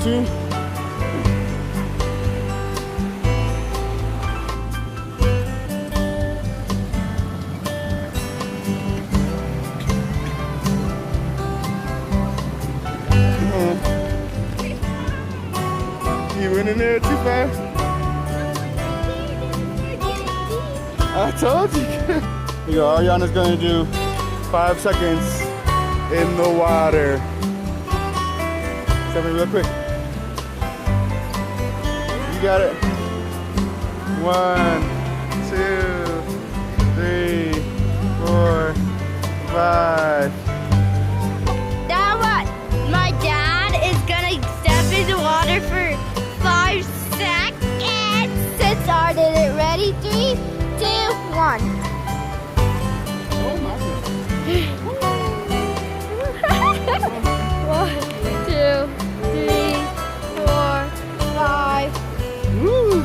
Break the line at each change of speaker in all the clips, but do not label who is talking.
see? You went in there too fast? I told you. Here you go, Ariana's gonna do 5 seconds in the water. Step in real quick. You got it. 1, 2, 3, 4, 5.
Now what? My dad is gonna step in the water for 5 seconds to start it. Ready? 3, 2, 1.
Oh my goodness.
1, 2, 3, 4, 5.
Woo!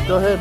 Go ahead.